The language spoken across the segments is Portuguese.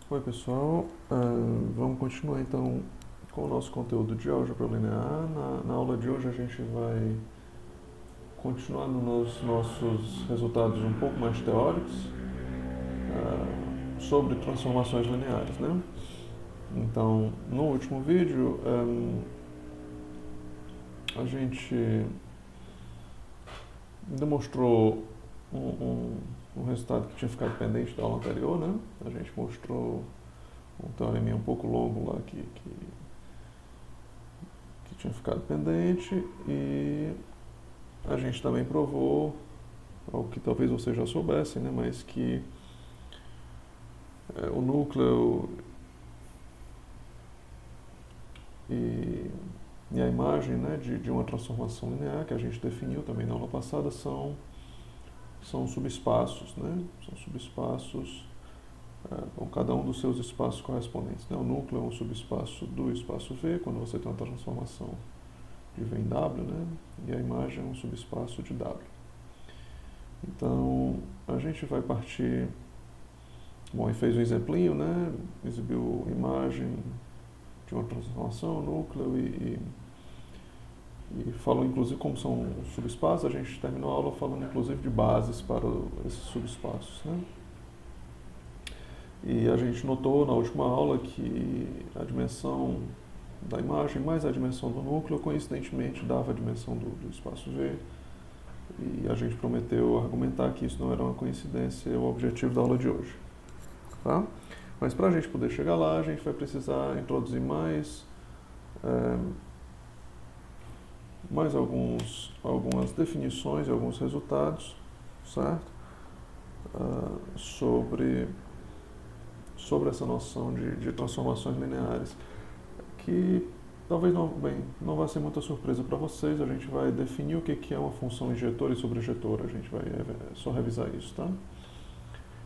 Oi pessoal, vamos continuar então com o nosso conteúdo de álgebra linear. Na aula de hoje a gente vai continuar nos nossos resultados um pouco mais teóricos sobre transformações lineares, né? Então, no último vídeo a gente demonstrou um resultado que tinha ficado pendente da aula anterior, né? A gente mostrou um teoreminha um pouco longo lá que tinha ficado pendente, e a gente também provou algo que talvez vocês já soubessem, né, mas que o núcleo e a imagem, né, de uma transformação linear que a gente definiu também na aula passada são subespaços, né? São subespaços com cada um dos seus espaços correspondentes, né? O núcleo é um subespaço do espaço V, quando você tem uma transformação de V em W, né? E a imagem é um subespaço de W. Então, a gente vai partir... Bom, e fez um exemplinho, né? Exibiu imagem de uma transformação, núcleo e falou inclusive como são os subespaços. A gente terminou a aula falando inclusive de bases para esses subespaços, né? E a gente notou na última aula que a dimensão da imagem mais a dimensão do núcleo coincidentemente dava a dimensão do espaço V, e a gente prometeu argumentar que isso não era uma coincidência, é o objetivo da aula de hoje, tá? Mas para a gente poder chegar lá, a gente vai precisar introduzir mais algumas definições e alguns resultados, certo? Sobre essa noção de transformações lineares, que talvez não vai ser muita surpresa para vocês. A gente vai definir o que é uma função injetora e sobrejetora, a gente vai só revisar isso, tá?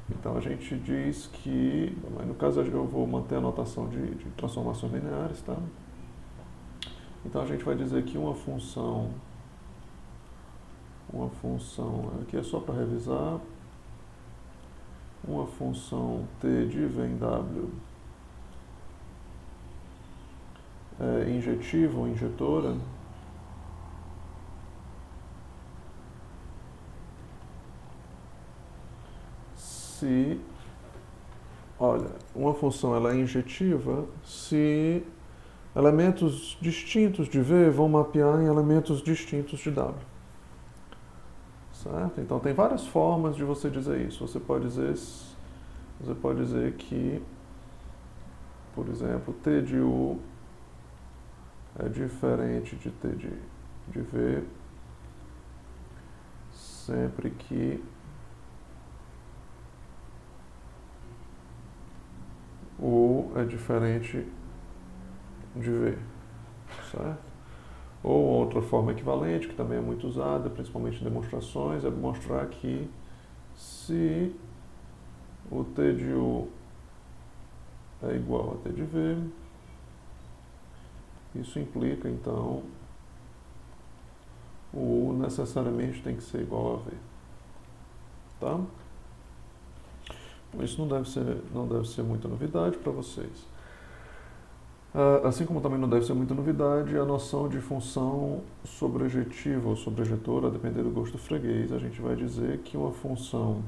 Então a gente diz que, no caso eu vou manter a notação de transformações lineares, tá? Então a gente vai dizer que uma função, aqui é só para revisar, uma função t de v em w é injetiva ou injetora se, olha, uma função ela é injetiva se elementos distintos de V vão mapear em elementos distintos de W. Certo? Então tem várias formas de você dizer isso. Você pode dizer que, por exemplo, T de U é diferente de T de V sempre que U é diferente de V, certo? Ou outra forma equivalente, que também é muito usada, principalmente em demonstrações, é mostrar que se o T de U é igual a T de V, isso implica, então, o U necessariamente tem que ser igual a V. Tá? Isso não deve ser muita novidade para vocês. Assim como também não deve ser muita novidade a noção de função sobrejetiva ou sobrejetora, a depender do gosto do freguês. A gente vai dizer que uma função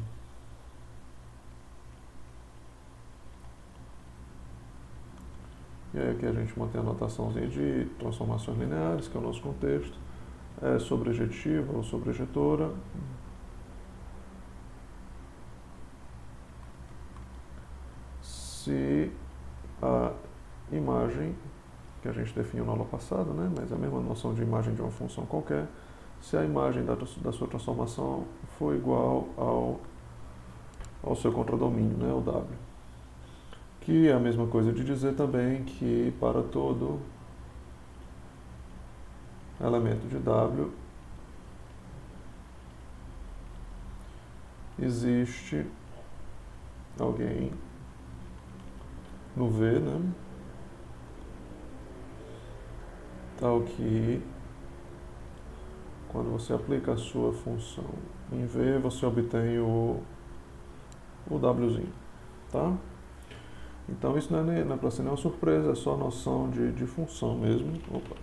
e aí aqui a gente mantém a notaçãozinha de transformações lineares, que é o nosso contexto, é sobrejetiva ou sobrejetora se a imagem, que a gente definiu na aula passada, né, mas é a mesma noção de imagem de uma função qualquer, se a imagem da sua transformação for igual ao seu contradomínio, né, o W. Que é a mesma coisa de dizer também que para todo elemento de W existe alguém no V, né, tal que quando você aplica a sua função em V, você obtém o Wzinho, tá? Então isso não é para ser nenhuma surpresa, é só noção de função mesmo. Opa.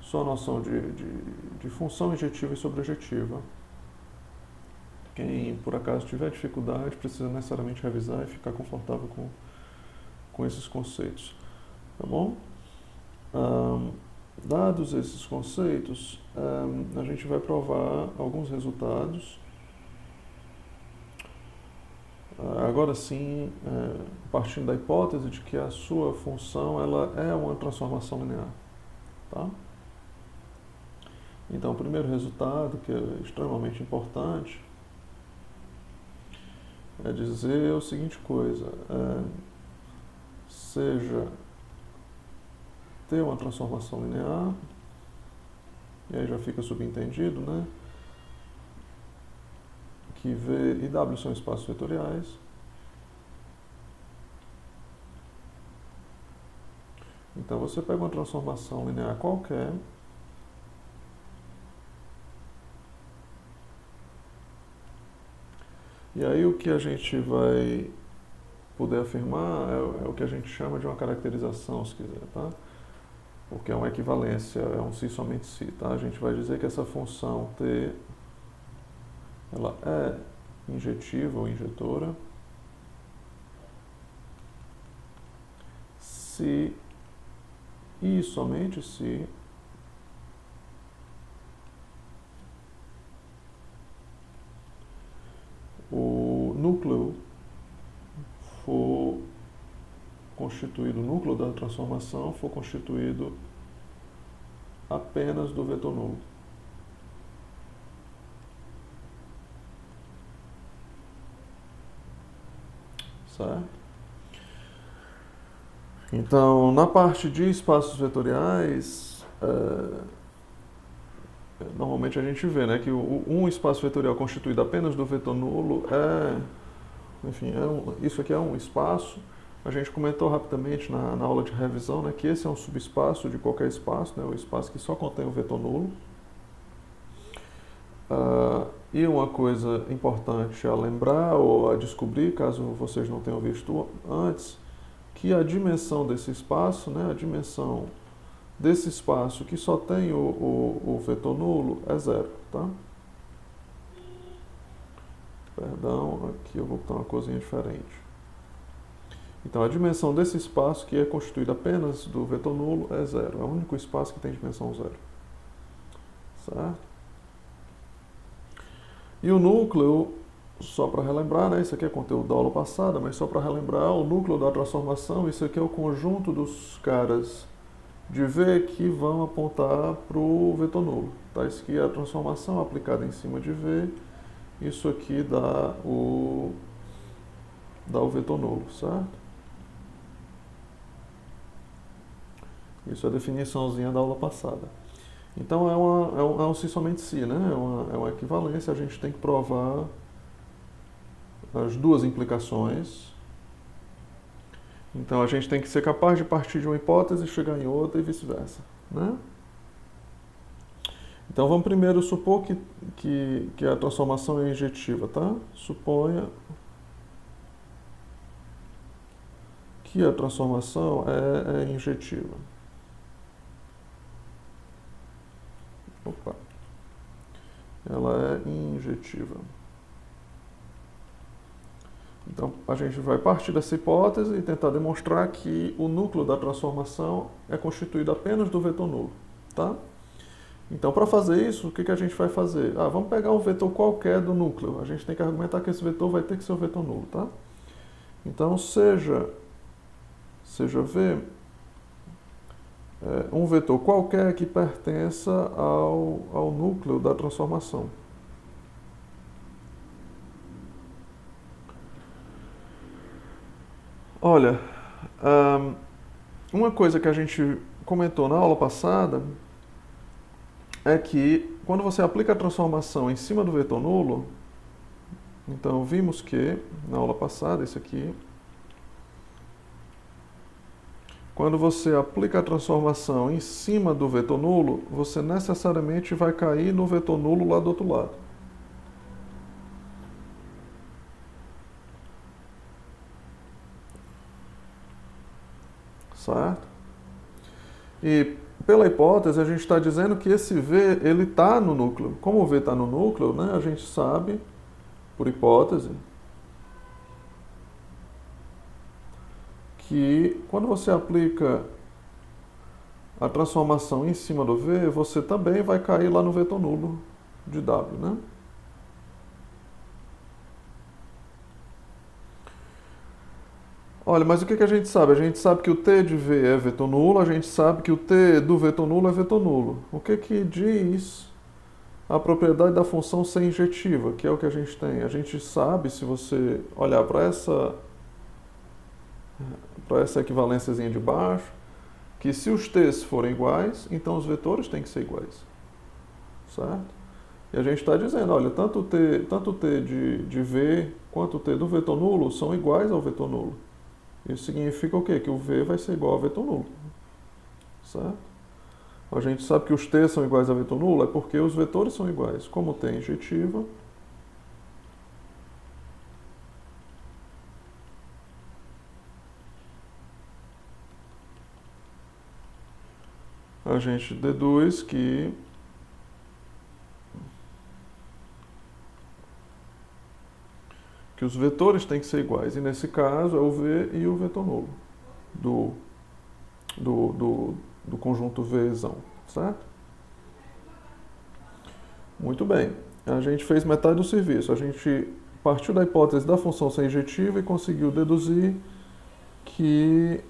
Só noção de função injetiva e sobrejetiva. Quem por acaso tiver dificuldade precisa necessariamente revisar e ficar confortável com esses conceitos. Tá bom? Dados esses conceitos, a gente vai provar alguns resultados. Agora sim, partindo da hipótese de que a sua função ela é uma transformação linear. Tá? Então, o primeiro resultado, que é extremamente importante, é dizer a seguinte coisa: seja ter uma transformação linear, e aí já fica subentendido, né? Que V e W são espaços vetoriais. Então você pega uma transformação linear qualquer, e aí o que a gente vai poder afirmar é o que a gente chama de uma caracterização, se quiser, tá? Porque é uma equivalência, é um si somente si, tá? A gente vai dizer que essa função T ela é injetiva ou injetora se e somente se o núcleo for constituído, o núcleo da transformação for constituído apenas do vetor nulo. Certo? Então, na parte de espaços vetoriais, normalmente a gente vê, né, que um espaço vetorial constituído apenas do vetor nulo isso aqui é um espaço. A gente comentou rapidamente na aula de revisão, né, que esse é um subespaço de qualquer espaço, né, o espaço que só contém o vetor nulo. E uma coisa importante a lembrar ou a descobrir, caso vocês não tenham visto antes, que a dimensão desse espaço, né, a dimensão desse espaço que só tem o vetor nulo é zero, tá? Perdão, aqui eu vou botar uma coisinha diferente. Então a dimensão desse espaço, que é constituído apenas do vetor nulo, é zero. É o único espaço que tem dimensão zero. Certo? E o núcleo, só para relembrar, né, isso aqui é conteúdo da aula passada, mas só para relembrar, o núcleo da transformação, isso aqui é o conjunto dos caras de V que vão apontar para o vetor nulo. Tá? Isso aqui é a transformação aplicada em cima de V, isso aqui dá o vetor nulo, certo? Isso é a definiçãozinha da aula passada. Então é um si somente si, né? É uma equivalência, a gente tem que provar as duas implicações. Então a gente tem que ser capaz de partir de uma hipótese e chegar em outra e vice-versa, né? Então vamos primeiro supor que a transformação é injetiva, tá? Suponha que a transformação é injetiva. Opa. Ela é injetiva. Então, a gente vai partir dessa hipótese e tentar demonstrar que o núcleo da transformação é constituído apenas do vetor nulo, tá? Então, para fazer isso, o que a gente vai fazer? Vamos pegar um vetor qualquer do núcleo. A gente tem que argumentar que esse vetor vai ter que ser o vetor nulo, tá? Então, seja V um vetor qualquer que pertença ao núcleo da transformação. Olha, uma coisa que a gente comentou na aula passada é que quando você aplica a transformação em cima do vetor nulo, então vimos que, na aula passada, isso aqui, quando você aplica a transformação em cima do vetor nulo, você necessariamente vai cair no vetor nulo lá do outro lado. certo? E pela hipótese a gente está dizendo que esse V ele está no núcleo. Como o V está no núcleo, né, a gente sabe, por hipótese, que quando você aplica a transformação em cima do V, você também vai cair lá no vetor nulo de W, né? Olha, mas o que a gente sabe? A gente sabe que o T de V é vetor nulo, a gente sabe que o T do vetor nulo é vetor nulo. O que diz a propriedade da função ser injetiva, que é o que a gente tem? A gente sabe, se você olhar para essa equivalênciazinha de baixo, que se os t's forem iguais, então os vetores têm que ser iguais. Certo? E a gente está dizendo, olha, tanto o t de V quanto o t do vetor nulo são iguais ao vetor nulo. Isso significa o quê? Que o V vai ser igual ao vetor nulo. Certo? A gente sabe que os t's são iguais a vetor nulo é porque os vetores são iguais. Como o t é injetiva, a gente deduz que os vetores têm que ser iguais. E nesse caso é o V e o vetor nulo do conjunto Vzão, certo? Muito bem. A gente fez metade do serviço. A gente partiu da hipótese da função ser injetiva e conseguiu deduzir que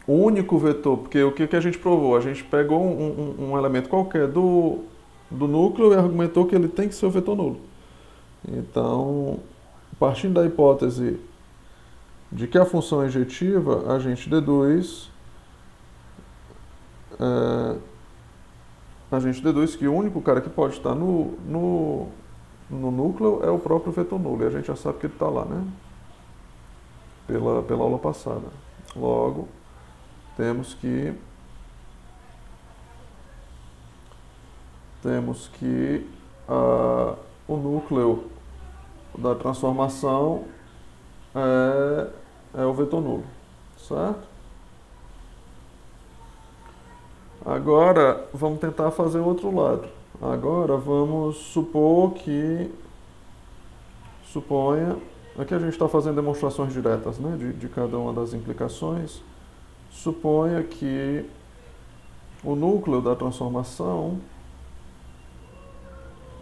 o único vetor, porque o que a gente provou? A gente pegou um elemento qualquer do núcleo e argumentou que ele tem que ser o vetor nulo. Então, partindo da hipótese de que a função é injetiva, a gente deduz que o único cara que pode estar no núcleo é o próprio vetor nulo, e a gente já sabe que ele está lá, né? Pela aula passada. Logo, temos que o núcleo da transformação é o vetor nulo, certo? Agora, vamos tentar fazer o outro lado. Agora, vamos suponha, aqui a gente está fazendo demonstrações diretas, né, de cada uma das implicações. Suponha que o núcleo da transformação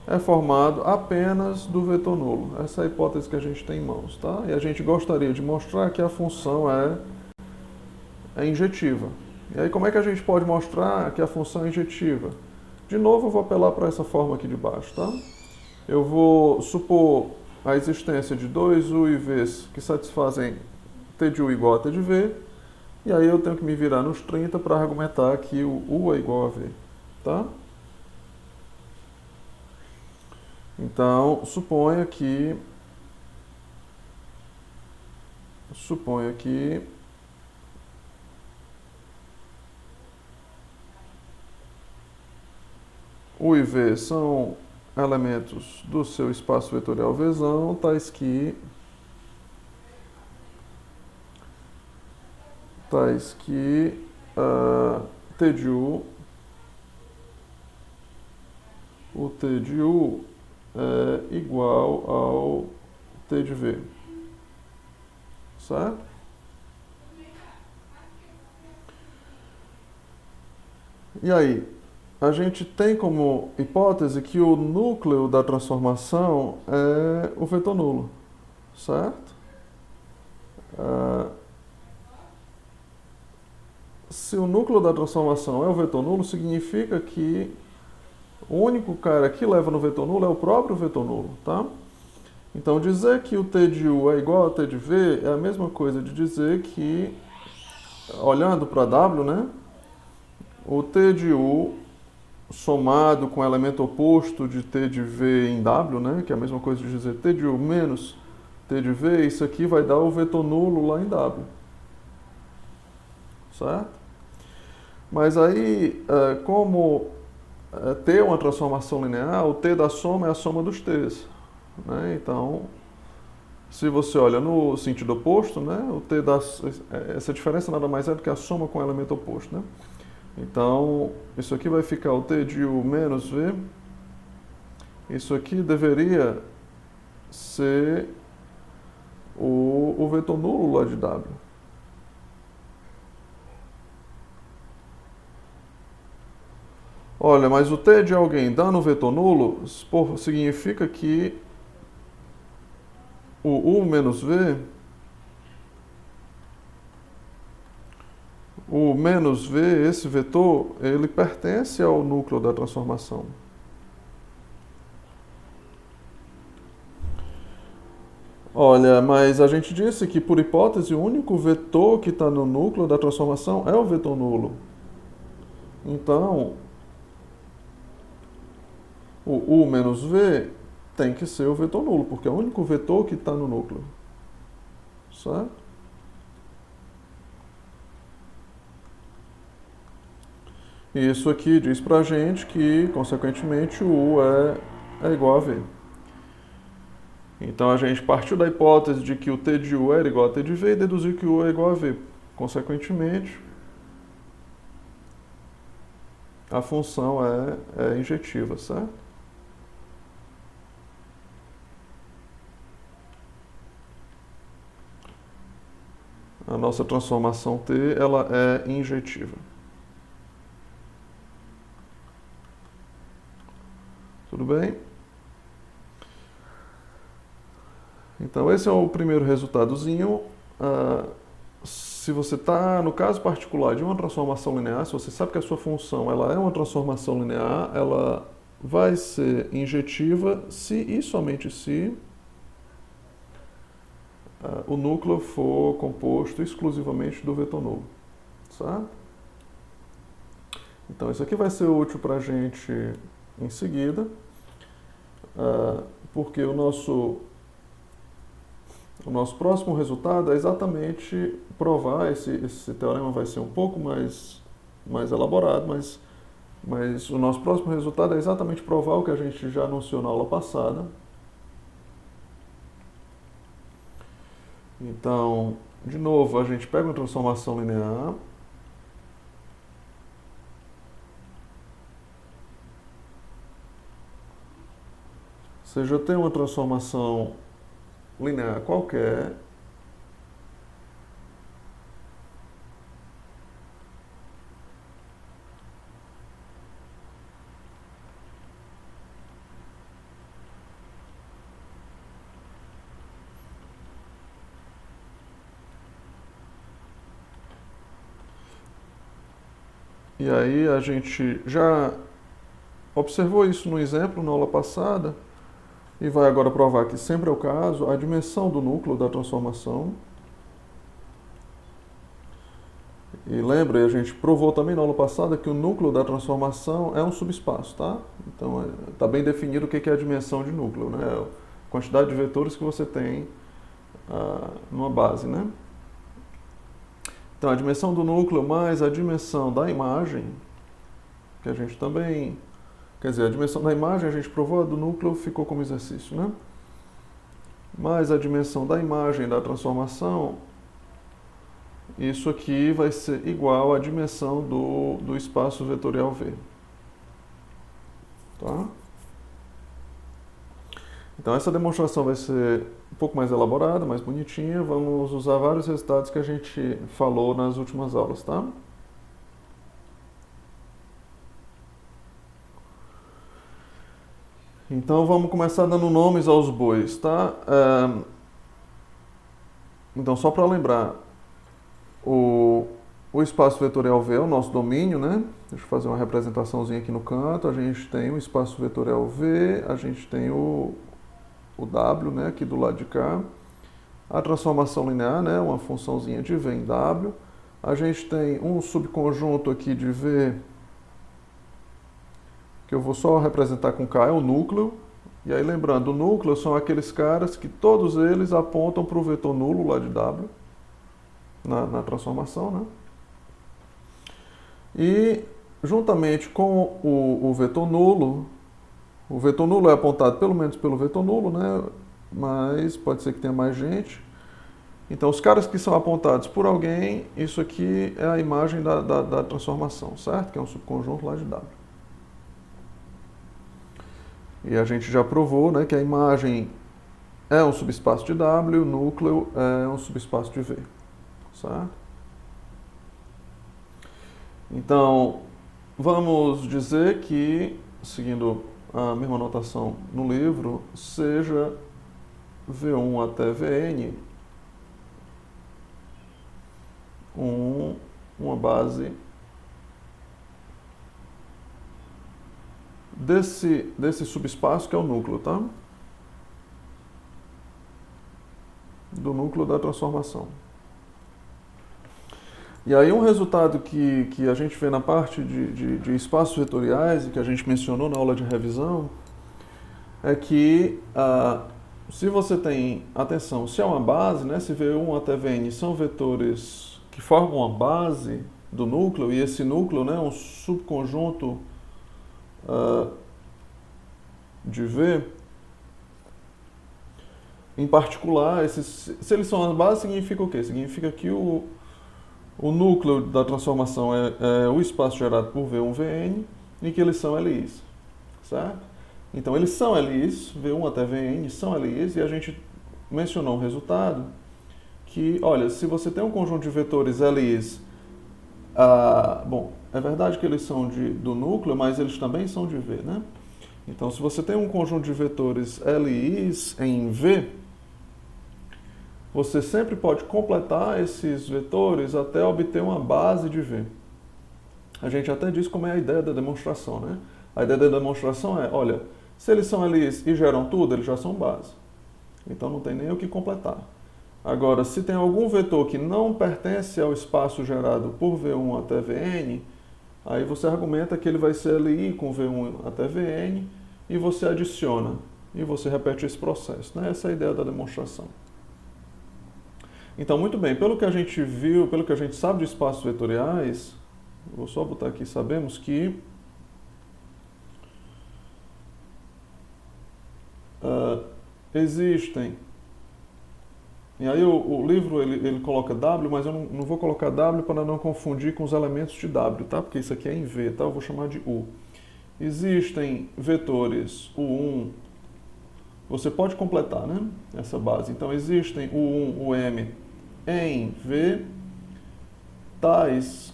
é formado apenas do vetor nulo. Essa é a hipótese que a gente tem em mãos, tá? E a gente gostaria de mostrar que a função é injetiva. E aí como é que a gente pode mostrar que a função é injetiva? De novo eu vou apelar para essa forma aqui de baixo, tá? Eu vou supor a existência de dois U e Vs que satisfazem T de U igual a T de V, e aí eu tenho que me virar nos 30 para argumentar que o U é igual a V, tá? Então, suponha que U e V são elementos do seu espaço vetorial Vzão, tais que T de U, o T de U é igual ao T de V, certo? E aí, a gente tem como hipótese que o núcleo da transformação é o vetor nulo, certo? Se o núcleo da transformação é o vetor nulo, significa que o único cara que leva no vetor nulo é o próprio vetor nulo, tá? Então, dizer que o T de U é igual a T de V é a mesma coisa de dizer que, olhando para W, né? O T de U somado com o elemento oposto de T de V em W, né? Que é a mesma coisa de dizer T de U menos T de V, isso aqui vai dar o vetor nulo lá em W. Certo? Mas aí, como T é uma transformação linear, o T da soma é a soma dos T's. Né? Então, Se você olha no sentido oposto, né, essa diferença nada mais é do que a soma com o elemento oposto, né? Então, isso aqui vai ficar o t de u menos v. Isso aqui deveria ser o vetor nulo lá de w. Olha, mas o t de alguém dando vetor nulo significa que o u menos v, o menos v, esse vetor, ele pertence ao núcleo da transformação. Olha, mas a gente disse que, por hipótese, o único vetor que está no núcleo da transformação é o vetor nulo. Então, o u menos v tem que ser o vetor nulo, porque é o único vetor que está no núcleo. Certo? E isso aqui diz pra gente que, consequentemente, o u é igual a v. Então a gente partiu da hipótese de que o t de u era igual a t de v e deduziu que u é igual a v. Consequentemente, a função é injetiva, certo? A nossa transformação t, ela é injetiva. Tudo bem? Então esse é o primeiro resultadozinho. Se você está no caso particular de uma transformação linear, se você sabe que a sua função ela é uma transformação linear, ela vai ser injetiva se e somente se o núcleo for composto exclusivamente do vetor nulo. Certo? Então isso aqui vai ser útil para a gente em seguida, porque o nosso próximo resultado é exatamente provar, esse teorema vai ser um pouco mais elaborado, mas o nosso próximo resultado é exatamente provar o que a gente já anunciou na aula passada. Então, de novo, a gente pega uma transformação linear. Você já tem uma transformação linear qualquer. E aí a gente já observou isso no exemplo na aula passada e vai agora provar que sempre é o caso, a dimensão do núcleo da transformação. E lembra, a gente provou também na aula passada que o núcleo da transformação é um subespaço, tá? Então está bem definido o que é a dimensão de núcleo, né? A quantidade de vetores que você tem numa base, né? Então a dimensão do núcleo mais a dimensão da imagem, que a gente também... Quer dizer, a dimensão da imagem a gente provou, a do núcleo ficou como exercício, né? Mais a dimensão da imagem da transformação, isso aqui vai ser igual à dimensão do espaço vetorial V. Tá? Então essa demonstração vai ser um pouco mais elaborada, mais bonitinha. Vamos usar vários resultados que a gente falou nas últimas aulas, tá? Então vamos começar dando nomes aos bois, tá? Então só para lembrar, o espaço vetorial V é o nosso domínio, né? Deixa eu fazer uma representaçãozinha aqui no canto. A gente tem o espaço vetorial V, a gente tem o W, né, aqui do lado de cá. A transformação linear, né, uma funçãozinha de V em W. A gente tem um subconjunto aqui de V, que eu vou só representar com K, é o núcleo. E aí lembrando, o núcleo são aqueles caras que todos eles apontam para o vetor nulo lá de W, na transformação, né? E juntamente com o vetor nulo é apontado pelo menos pelo vetor nulo, né? mas pode ser que tenha mais gente. Então, os caras que são apontados por alguém, isso aqui é a imagem da transformação, certo? Que é um subconjunto lá de W. E a gente já provou, né, que a imagem é um subespaço de W, o núcleo é um subespaço de V, certo? Então, vamos dizer que, seguindo a mesma notação no livro, seja V1 até Vn uma base desse subespaço que é o núcleo, tá? Do núcleo da transformação. E aí um resultado que a gente vê na parte de espaços vetoriais e que a gente mencionou na aula de revisão é que se você tem, atenção, se é uma base, né, se V1 até Vn são vetores que formam uma base do núcleo, e esse núcleo, né, é um subconjunto de V, em particular, se eles são uma base, significa o quê? Significa que o núcleo da transformação é o espaço gerado por V1, Vn, e que eles são LIs, certo? Então, eles são LIs, V1 até Vn são LIs, e a gente mencionou um resultado que, olha, se você tem um conjunto de vetores LIs, bom, é verdade que eles são do núcleo, mas eles também são de V, né? Então, se você tem um conjunto de vetores LIs em V, você sempre pode completar esses vetores até obter uma base de V. A gente até diz como é a ideia da demonstração, né? A ideia da demonstração é, olha, se eles são LIs e geram tudo, eles já são base. Então não tem nem o que completar. Agora, se tem algum vetor que não pertence ao espaço gerado por V1 até Vn, aí você argumenta que ele vai ser LI com V1 até Vn e você adiciona e você repete esse processo, né? Essa é a ideia da demonstração. Então, muito bem, pelo que a gente viu, pelo que a gente sabe de espaços vetoriais, vou só botar aqui, sabemos que existem, e aí o livro ele coloca W, mas eu não vou colocar W para não confundir com os elementos de W, tá? Porque isso aqui é em V, tá? Eu vou chamar de U. Existem vetores U1, você pode completar, né, essa base. Então, existem U1, UM em V, tais,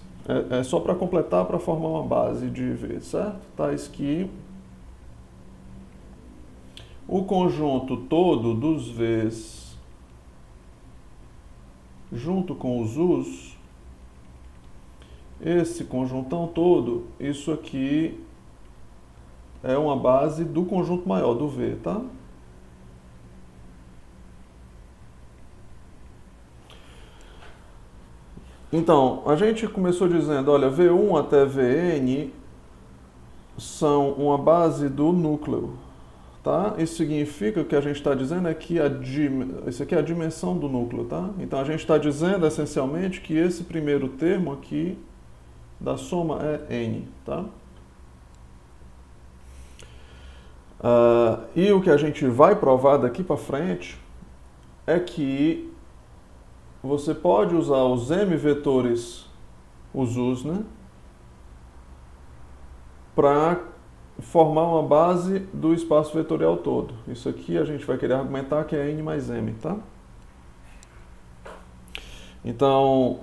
só para completar, para formar uma base de V, certo? Tais que o conjunto todo dos Vs junto com os Us, esse conjuntão todo, isso aqui é uma base do conjunto maior, do V, tá? Então, a gente começou dizendo, olha, V1 até Vn são uma base do núcleo, tá? Isso significa que o que a gente está dizendo é que isso aqui é a dimensão do núcleo, tá? Então, a gente está dizendo, essencialmente, que esse primeiro termo aqui da soma é N, tá? E o que a gente vai provar daqui para frente é que você pode usar os M vetores, os Us, né, para formar uma base do espaço vetorial todo. Isso aqui a gente vai querer argumentar que é N mais M, tá? Então,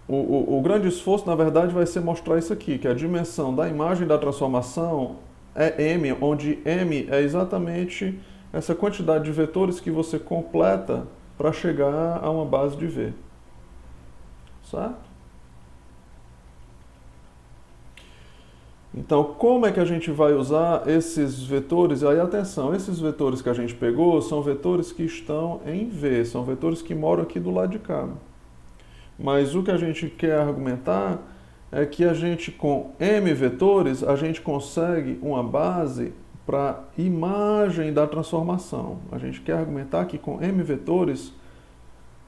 o grande esforço, na verdade, vai ser mostrar isso aqui, que a dimensão da imagem da transformação é M, onde M é exatamente essa quantidade de vetores que você completa para chegar a uma base de V. Certo? Então, como é que a gente vai usar esses vetores? Aí, atenção, esses vetores que a gente pegou são vetores que estão em V, são vetores que moram aqui do lado de cá. Mas o que a gente quer argumentar é que a gente, com M vetores, a gente consegue uma base para imagem da transformação. A gente quer argumentar que com M vetores,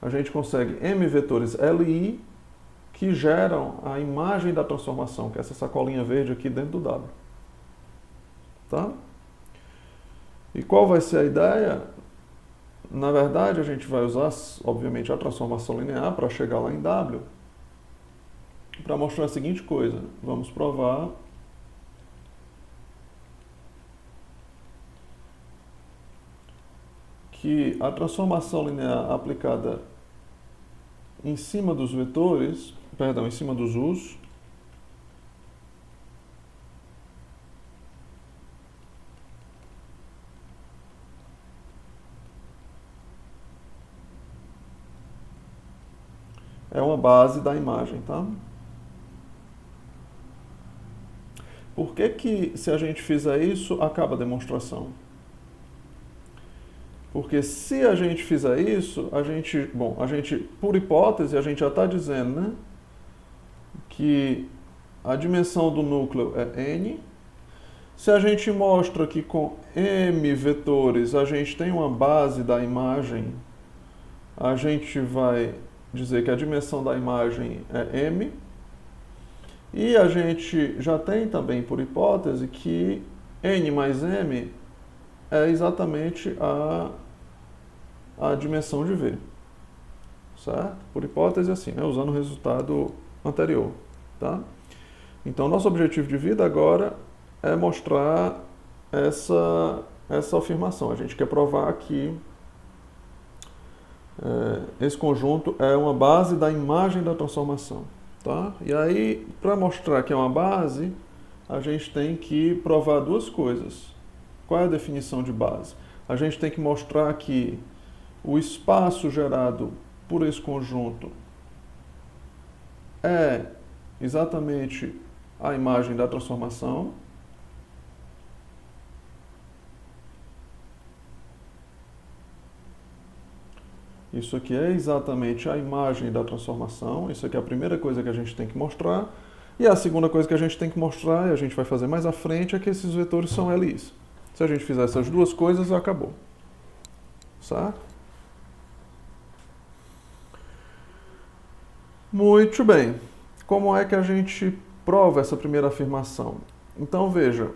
a gente consegue M vetores LI que geram a imagem da transformação, que é essa sacolinha verde aqui dentro do W. Tá? E qual vai ser a ideia? Na verdade, a gente vai usar, obviamente, a transformação linear para chegar lá em W, para mostrar a seguinte coisa. Vamos provar que a transformação linear aplicada em cima dos vetores, perdão, em cima dos U's, é uma base da imagem, tá? Por que, se a gente fizer isso, acaba a demonstração? Porque se a gente fizer isso, a gente, por hipótese, a gente já está dizendo, né, que a dimensão do núcleo é n. Se a gente mostra que com m vetores a gente tem uma base da imagem, a gente vai dizer que a dimensão da imagem é m. E a gente já tem também, por hipótese, que n mais m é exatamente a dimensão de V. Certo? Por hipótese, assim, né? Usando o resultado anterior. Tá? Então, nosso objetivo de vida agora é mostrar essa afirmação. A gente quer provar que esse conjunto é uma base da imagem da transformação. Tá? E aí, para mostrar que é uma base, a gente tem que provar duas coisas. Qual é a definição de base? A gente tem que mostrar que o espaço gerado por esse conjunto é exatamente a imagem da transformação. Isso aqui é exatamente a imagem da transformação. Isso aqui é a primeira coisa que a gente tem que mostrar. E a segunda coisa que a gente tem que mostrar, e a gente vai fazer mais à frente, é que esses vetores são LIs. Se a gente fizer essas duas coisas, acabou. Certo? Muito bem. Como é que a gente prova essa primeira afirmação? Então, veja.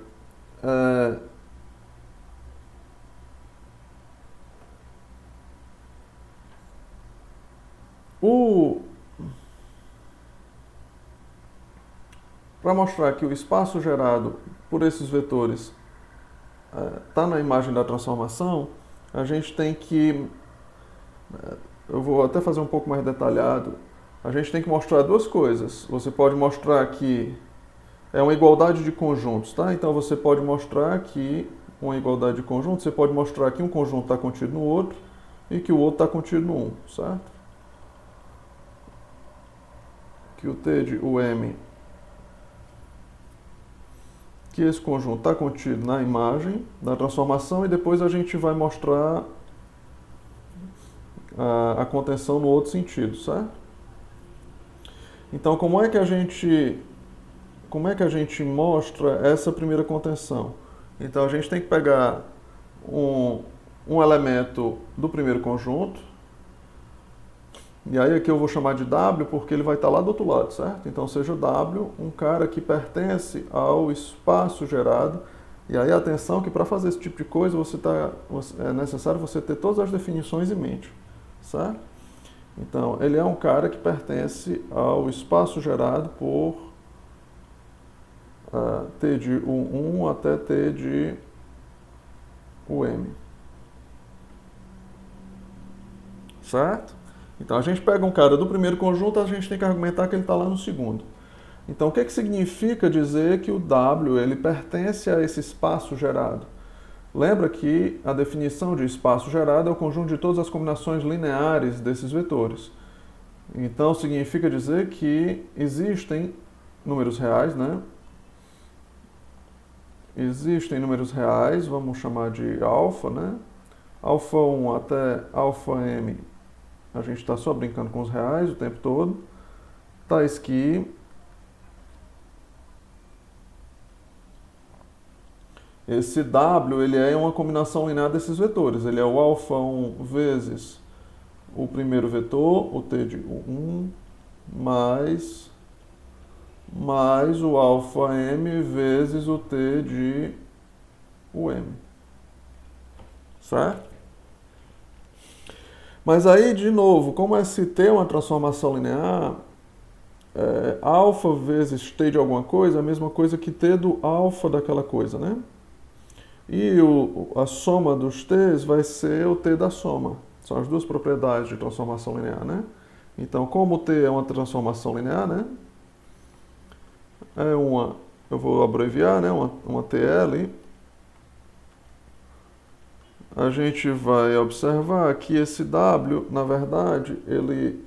Para mostrar que o espaço gerado por esses vetores está na imagem da transformação, a gente tem que, eu vou até fazer um pouco mais detalhado, a gente tem que mostrar duas coisas. Você pode mostrar que é uma igualdade de conjuntos, tá? Então você pode mostrar que uma igualdade de conjuntos, você pode mostrar que um conjunto está contido no outro e que o outro está contido no 1, certo? Que o T de UM, que esse conjunto está contido na imagem da transformação e depois a gente vai mostrar a contenção no outro sentido, certo? Então, como é que a gente mostra essa primeira contenção? Então, a gente tem que pegar um elemento do primeiro conjunto, e aí aqui eu vou chamar de W porque ele vai estar lá do outro lado, certo? Então, seja W um cara que pertence ao espaço gerado. E aí, atenção que para fazer esse tipo de coisa, é necessário você ter todas as definições em mente, certo? Então, ele é um cara que pertence ao espaço gerado por T de U1 até T de UM. Certo? Então, a gente pega um cara do primeiro conjunto, a gente tem que argumentar que ele está lá no segundo. Então, o que significa dizer que o W ele pertence a esse espaço gerado? Lembra que a definição de espaço gerado é o conjunto de todas as combinações lineares desses vetores. Então, significa dizer que existem números reais, né? Existem números reais, vamos chamar de alfa, né? Alfa 1 até alfa m, a gente está só brincando com os reais o tempo todo. Tais que esse W ele é uma combinação linear desses vetores. Ele é o alfa 1 vezes o primeiro vetor, o T de 1, mais o alfa m vezes o T de m. Certo? Mas aí, de novo, como esse T é uma transformação linear, alfa vezes T de alguma coisa é a mesma coisa que T do alfa daquela coisa, né? E a soma dos T's vai ser o T da soma. São as duas propriedades de transformação linear, né? Então, como o T é uma transformação linear, né? Eu vou abreviar, né? Uma TL. A gente vai observar que esse W, na verdade, ele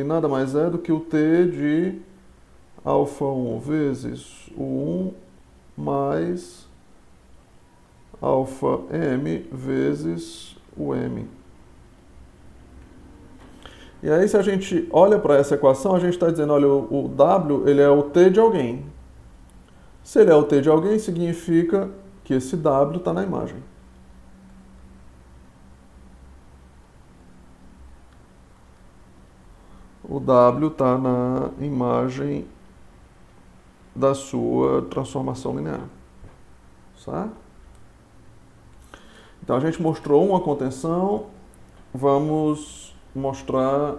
nada mais é do que o T de alfa 1 vezes o 1 mais alfa m vezes o m. E aí, se a gente olha para essa equação, a gente está dizendo, olha, o W ele é o T de alguém. Se ele é o T de alguém, significa que esse W está na imagem. O W está na imagem da sua transformação linear. Certo? Então a gente mostrou uma contenção, vamos mostrar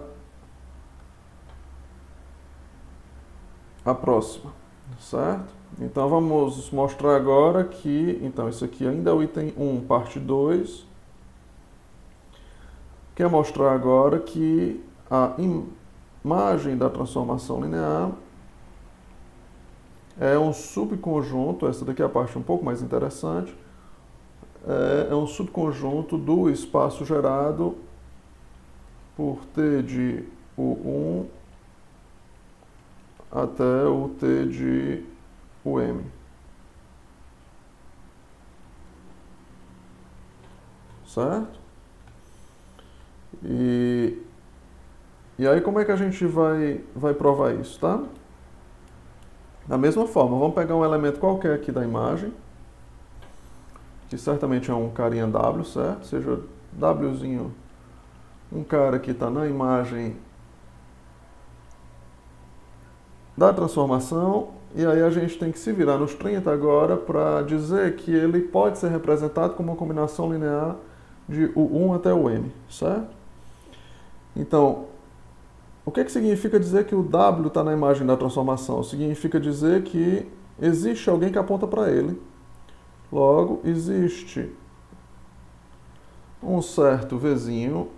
a próxima, certo? Então vamos mostrar agora que, então isso aqui ainda é o item 1, parte 2. Quer mostrar agora que a imagem da transformação linear é um subconjunto, essa daqui é a parte um pouco mais interessante, é um subconjunto do espaço gerado por T de U1 até o T de UM. Certo? E aí como é que a gente vai provar isso, tá? Da mesma forma, vamos pegar um elemento qualquer aqui da imagem, que certamente é um carinha W, certo? Seja Wzinho, um cara que está na imagem da transformação, e aí a gente tem que se virar nos 30 agora para dizer que ele pode ser representado como uma combinação linear de U1 até o M, certo? Então, o que significa dizer que o W está na imagem da transformação? Significa dizer que existe alguém que aponta para ele. Logo, existe um certo Vzinho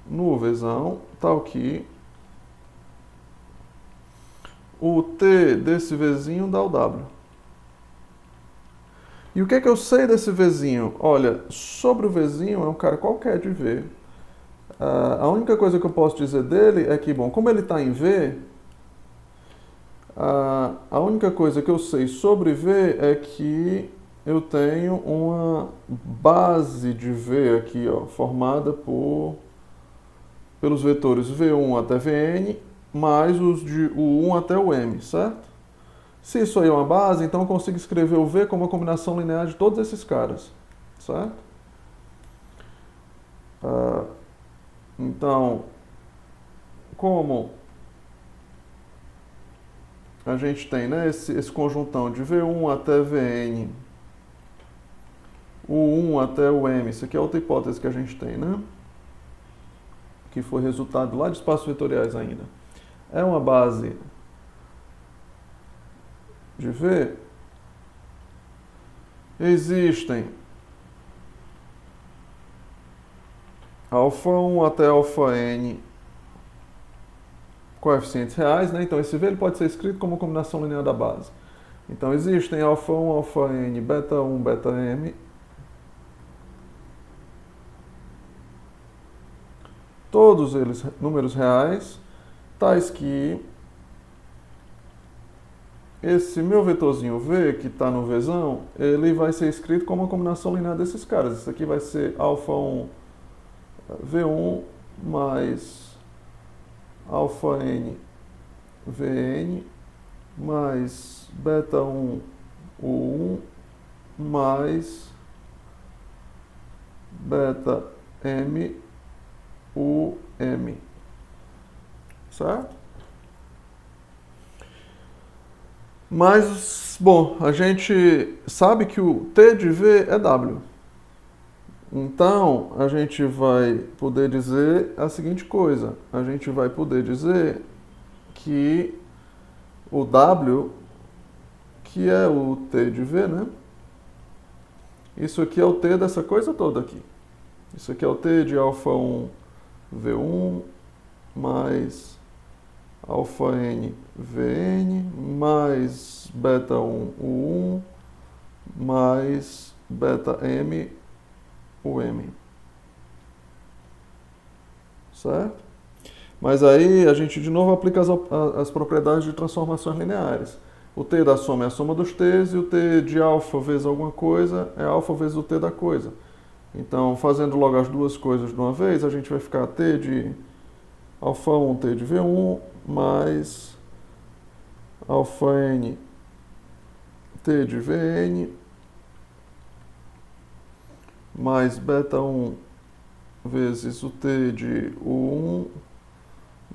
no Vzão, tal que o T desse Vzinho dá o W. E o que eu sei desse Vzinho? Olha, sobre o Vzinho é um cara qualquer de V. A única coisa que eu posso dizer dele é que, bom, como ele está em V, a única coisa que eu sei sobre V é que eu tenho uma base de V aqui, ó, formada pelos vetores V1 até Vn, mais os de U1 até o M, certo? Se isso aí é uma base, então eu consigo escrever o V como uma combinação linear de todos esses caras, certo? Então, como a gente tem, né, esse conjuntão de V1 até Vn, U1 até o M, isso aqui é outra hipótese que a gente tem, né? Que foi resultado lá de espaços vetoriais ainda. É uma base de V. Existem alfa 1 até alfa n coeficientes reais, né? Então esse V ele pode ser escrito como combinação linear da base. Então existem alfa 1, alfa n, beta 1, beta m. Todos eles números reais, tais que esse meu vetorzinho V, que está no Vzão, ele vai ser escrito como uma combinação linear desses caras. Isso aqui vai ser alfa 1 V1 mais alfa n Vn mais beta 1 U1 mais beta m UM. Certo? Mas, bom, a gente sabe que o T de V é W. Então, a gente vai poder dizer a seguinte coisa. A gente vai poder dizer que o W, que é o T de V, né? Isso aqui é o T dessa coisa toda aqui. Isso aqui é o T de alfa 1 V1 mais alfa N Vn mais beta 1 U1 mais beta M UM. Certo? Mas aí a gente de novo aplica as propriedades de transformações lineares. O T da soma é a soma dos T's e o T de alfa vezes alguma coisa é alfa vezes o T da coisa. Então, fazendo logo as duas coisas de uma vez, a gente vai ficar T de alfa 1 T de V1 mais alfa N T de Vn mais beta 1 vezes o T de U1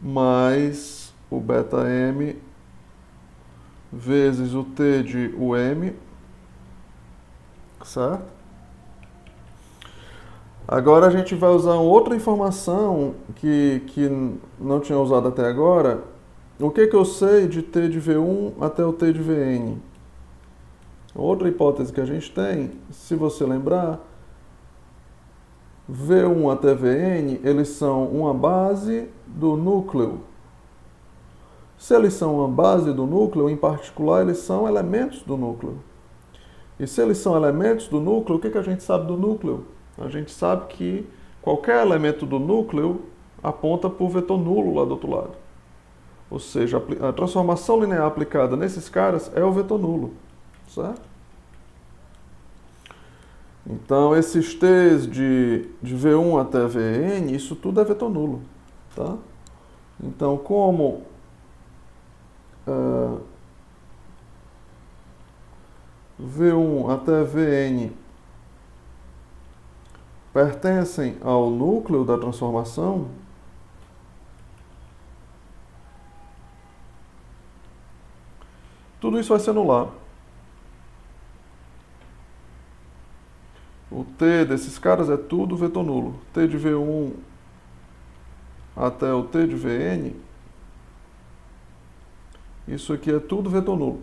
mais o beta M vezes o T de UM, certo? Agora a gente vai usar outra informação que não tinha usado até agora. O que eu sei de T de V1 até o T de Vn? Outra hipótese que a gente tem, se você lembrar, V1 até Vn, eles são uma base do núcleo. Se eles são uma base do núcleo, em particular, eles são elementos do núcleo. E se eles são elementos do núcleo, o que a gente sabe do núcleo? A gente sabe que qualquer elemento do núcleo aponta para o vetor nulo lá do outro lado. Ou seja, a transformação linear aplicada nesses caras é o vetor nulo, certo? Então, esses T's de V1 até Vn, isso tudo é vetor nulo, tá? Então, como V1 até Vn pertencem ao núcleo da transformação, tudo isso vai se anular. O T desses caras é tudo vetor nulo. T de V1 até o T de Vn, isso aqui é tudo vetor nulo.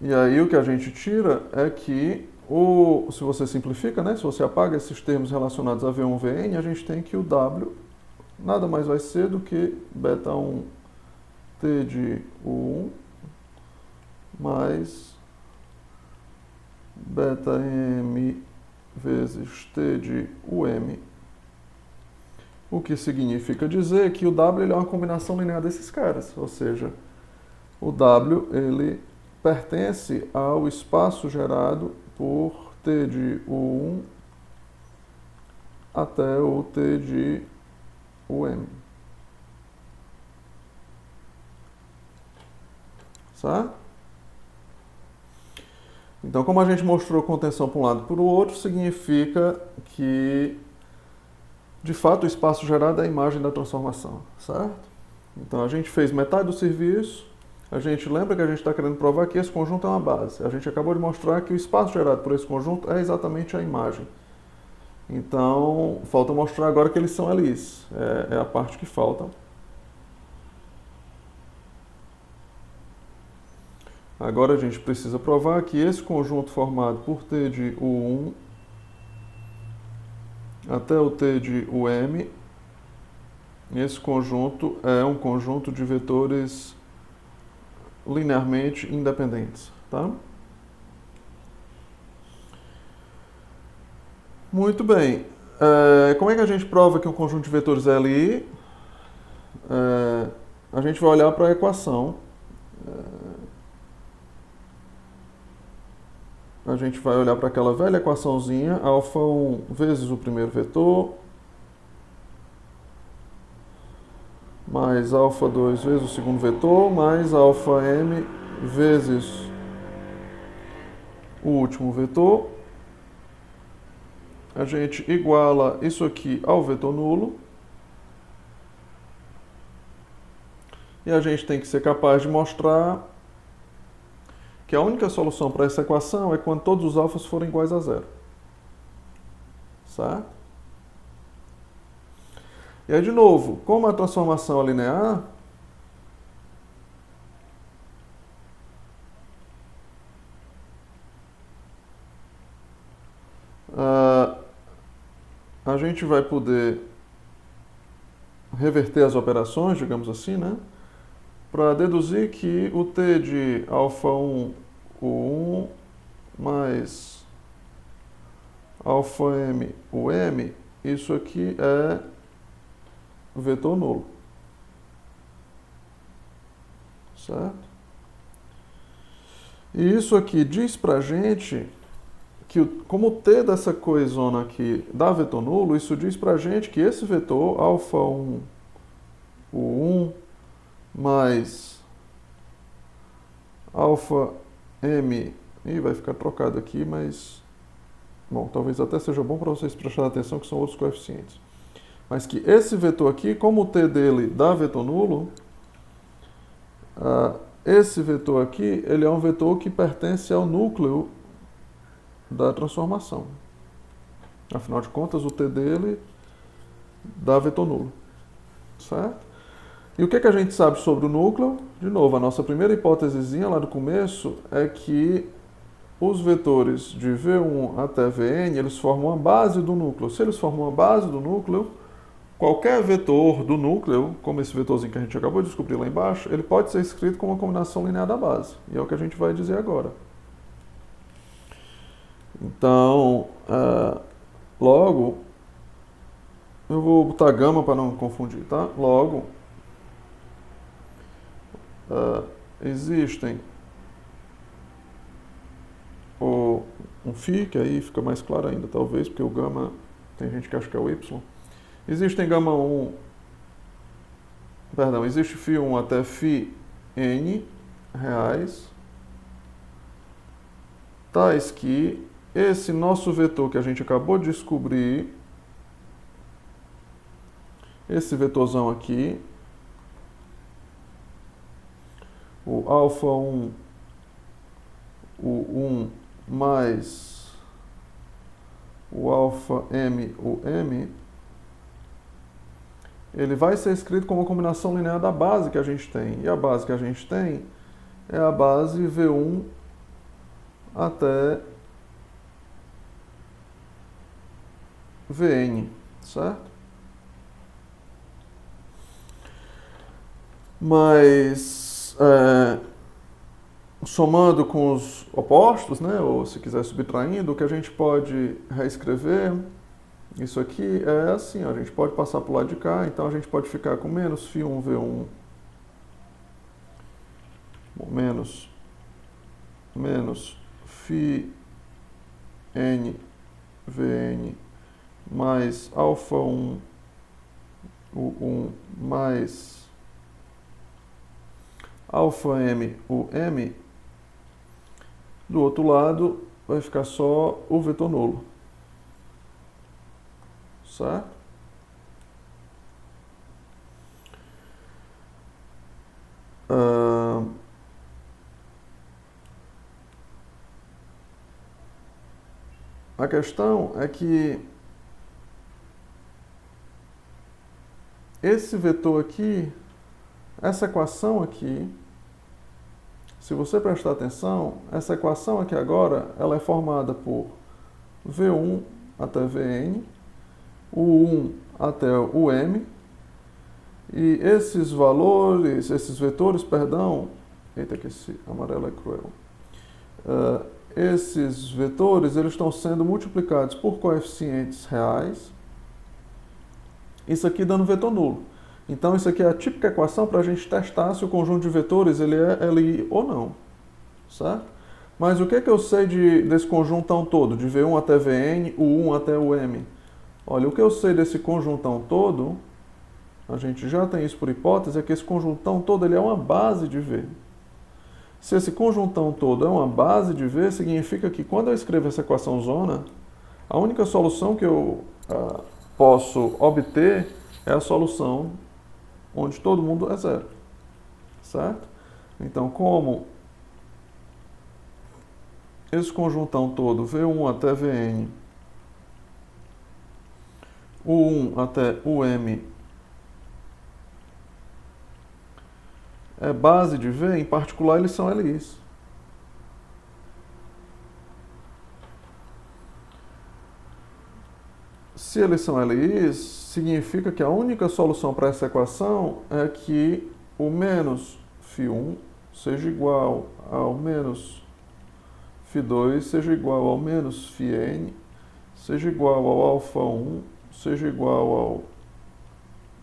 E aí o que a gente tira é que, se você simplifica, né, se você apaga esses termos relacionados a V1, Vn, a gente tem que o W nada mais vai ser do que beta 1 T de U1 mais beta M vezes T de UM. O que significa dizer que o W ele é uma combinação linear desses caras, ou seja, o W ele pertence ao espaço gerado por T de U1 até o T de UM. Certo? Então, como a gente mostrou contenção para um lado e para o outro, significa que, de fato, o espaço gerado é a imagem da transformação, certo? Então, a gente fez metade do serviço, a gente lembra que a gente está querendo provar que esse conjunto é uma base. A gente acabou de mostrar que o espaço gerado por esse conjunto é exatamente a imagem. Então, falta mostrar agora que eles são LIs. É a parte que falta. Agora a gente precisa provar que esse conjunto formado por T de U1 até o T de UM, esse conjunto é um conjunto de vetores linearmente independentes, tá? Muito bem. Como é que a gente prova que um conjunto de vetores é LI? A gente vai olhar para a equação. A gente vai olhar para aquela velha equaçãozinha, α1 vezes o primeiro vetor, mais α2 vezes o segundo vetor, mais αm vezes o último vetor. A gente iguala isso aqui ao vetor nulo. E a gente tem que ser capaz de mostrar que a única solução para essa equação é quando todos os alfas forem iguais a zero. Certo? E aí, de novo, como a transformação é linear, a gente vai poder reverter as operações, digamos assim, né? Para deduzir que o t de α1, o1, mais αm, o m, isso aqui é vetor nulo. Certo? E isso aqui diz pra gente que, como o t dessa coisona aqui dá vetor nulo, isso diz pra gente que esse vetor, α1, o 1, mais αm, e vai ficar trocado aqui, mas, bom, talvez até seja bom para vocês prestarem atenção que são outros coeficientes. Mas que esse vetor aqui, como o t dele dá vetor nulo, esse vetor aqui, ele é um vetor que pertence ao núcleo da transformação. Afinal de contas, o t dele dá vetor nulo. Certo? E o que a gente sabe sobre o núcleo? De novo, a nossa primeira hipótesezinha lá do começo é que os vetores de V1 até Vn, eles formam a base do núcleo. Se eles formam a base do núcleo, qualquer vetor do núcleo, como esse vetorzinho que a gente acabou de descobrir lá embaixo, ele pode ser escrito como uma combinação linear da base. E é o que a gente vai dizer agora. Então, logo, eu vou botar gama para não confundir, tá? Logo, existem um φ, que aí fica mais claro ainda, talvez, porque o gama, tem gente que acha que é o y. Existem gama 1, perdão, existe φ1 até φn reais, tais que esse nosso vetor que a gente acabou de descobrir, esse vetorzão aqui, o α1, o 1 mais o αm, o m, ele vai ser escrito como uma combinação linear da base que a gente tem. E a base que a gente tem é a base V1 até Vn, certo? Mas, somando com os opostos, né, ou se quiser subtraindo, o que a gente pode reescrever, isso aqui é assim, ó, a gente pode passar para o lado de cá, então a gente pode ficar com menos φ1v1, menos φn vn mais α1 o 1 mais αm o m. Do outro lado vai ficar só o vetor nulo. Certo? A questão é que esse vetor aqui, essa equação aqui, se você prestar atenção, essa equação aqui agora, ela é formada por V1 até Vn, o 1 até o m, e esses valores, esses vetores, perdão, eita que esse amarelo é cruel, esses vetores, eles estão sendo multiplicados por coeficientes reais, isso aqui dando vetor nulo. Então, isso aqui é a típica equação para a gente testar se o conjunto de vetores ele é LI ou não, certo? Mas o que eu sei desse conjuntão todo, de V1 até Vn, o 1 até o m? Olha, o que eu sei desse conjuntão todo, a gente já tem isso por hipótese, é que esse conjuntão todo ele é uma base de V. Se esse conjuntão todo é uma base de V, significa que quando eu escrevo essa equação zona, a única solução que eu posso obter é a solução onde todo mundo é zero. certo? Então, como esse conjuntão todo, V1 até Vn, U1 até UM, é base de V, em particular eles são LIs. Se eles são LIs, significa que a única solução para essa equação é que o menos φ1 seja igual ao menos φ2, seja igual ao menos φn, seja igual ao α1, seja igual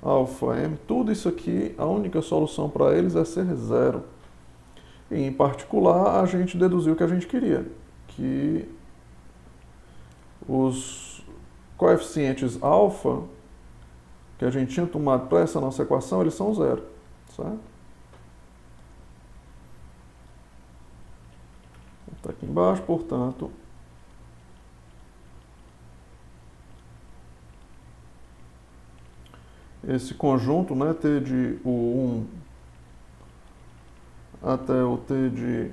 ao αm. Tudo isso aqui, a única solução para eles é ser zero. E, em particular, a gente deduziu o que a gente queria, que os coeficientes alfa que a gente tinha tomado para essa nossa equação, eles são zero, certo? Está aqui embaixo, portanto, esse conjunto, né, T de U1 até o T de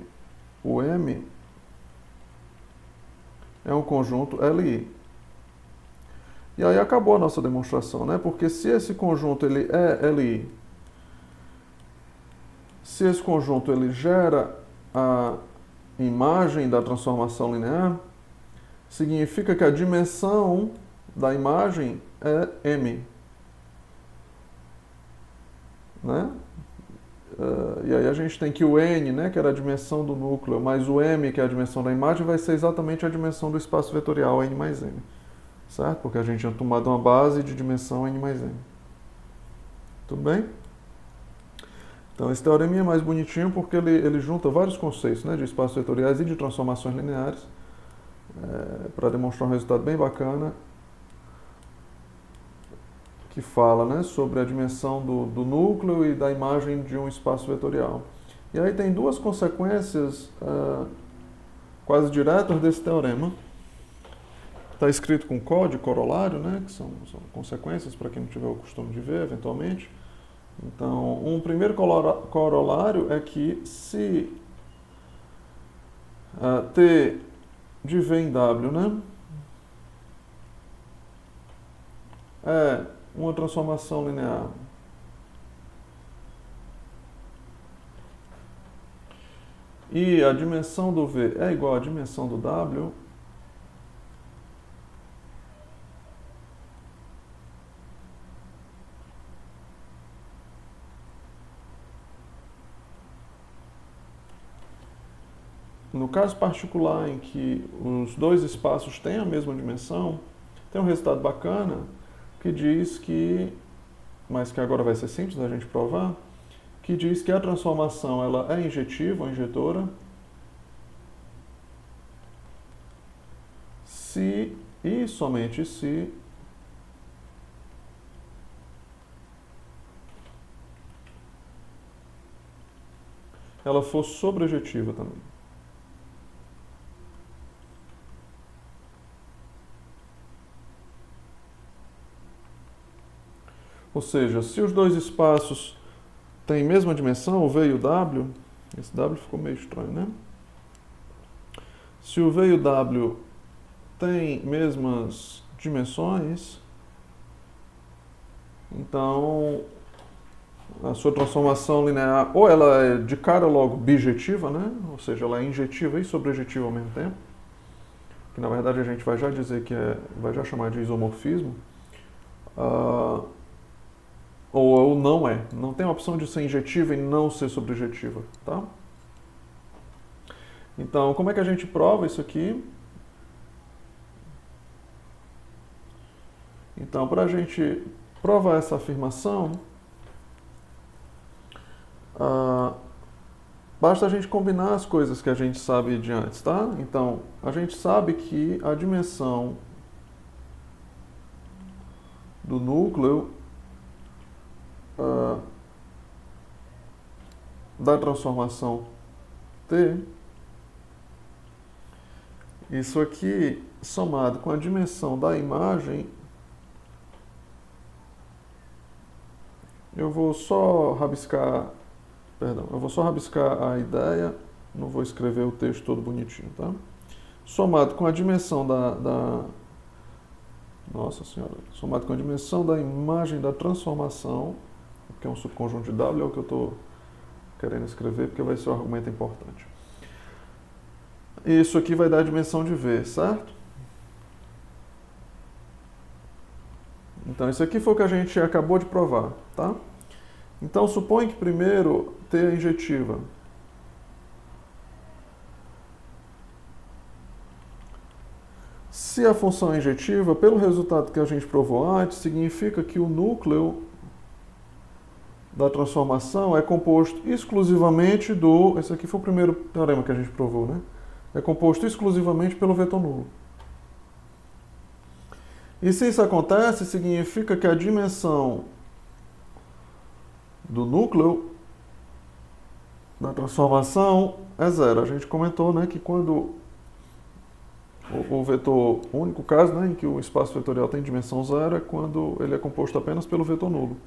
UM, é um conjunto LI. E aí acabou a nossa demonstração, né? Porque se esse conjunto ele é LI, se esse conjunto ele gera a imagem da transformação linear, significa que a dimensão da imagem é M. Né? E aí a gente tem que o N, né, que era a dimensão do núcleo, mais o M, que é a dimensão da imagem, vai ser exatamente a dimensão do espaço vetorial N mais M. Certo? Porque a gente tinha tomado uma base de dimensão N mais M. Tudo bem? Então esse teorema é mais bonitinho porque ele junta vários conceitos, né, de espaços vetoriais e de transformações lineares para demonstrar um resultado bem bacana que fala, né, sobre a dimensão do núcleo e da imagem de um espaço vetorial. E aí tem duas consequências quase diretas desse teorema. Está escrito com código corolário, né, que são consequências para quem não tiver o costume de ver, eventualmente. Então, um primeiro corolário é que se T de V em W, né, é uma transformação linear e a dimensão do V é igual à dimensão do W, no caso particular em que os dois espaços têm a mesma dimensão, tem um resultado bacana que diz que, mas que agora vai ser simples da gente provar, que diz que a transformação ela é injetiva ou injetora se e somente se ela for sobrejetiva também. Ou seja, se os dois espaços têm mesma dimensão, o V e o W, esse W ficou meio estranho, né? Se o V e o W têm mesmas dimensões, então a sua transformação linear, ou ela é de cara logo bijetiva, né? Ou seja, ela é injetiva e sobrejetiva ao mesmo tempo, que na verdade a gente vai já dizer que vai já chamar de isomorfismo. Ou não é. Não tem a opção de ser injetiva e não ser sobrejetiva, tá? Então, como é que a gente prova isso aqui? Então, para a gente provar essa afirmação, basta a gente combinar as coisas que a gente sabe de antes, tá? Então, a gente sabe que a dimensão do núcleo da transformação T, isso aqui somado com a dimensão da imagem, eu vou só rabiscar Perdão, eu vou só rabiscar a ideia, não vou escrever o texto todo bonitinho, tá? Somado com a dimensão Nossa Senhora. Somado com a dimensão da imagem da transformação, que é um subconjunto de W, é o que eu estou querendo escrever, porque vai ser um argumento importante. Isso aqui vai dar a dimensão de V, certo? Então, isso aqui foi o que a gente acabou de provar, tá? Então, supõe que primeiro T é injetiva. Se a função é injetiva, pelo resultado que a gente provou antes, significa que o núcleo da transformação é composto exclusivamente do... Esse aqui foi o primeiro teorema que a gente provou, né? É composto exclusivamente pelo vetor nulo. E se isso acontece, significa que a dimensão do núcleo da transformação é zero. A gente comentou, né, que quando o vetor, o único caso, né, em que o espaço vetorial tem dimensão zero é quando ele é composto apenas pelo vetor nulo.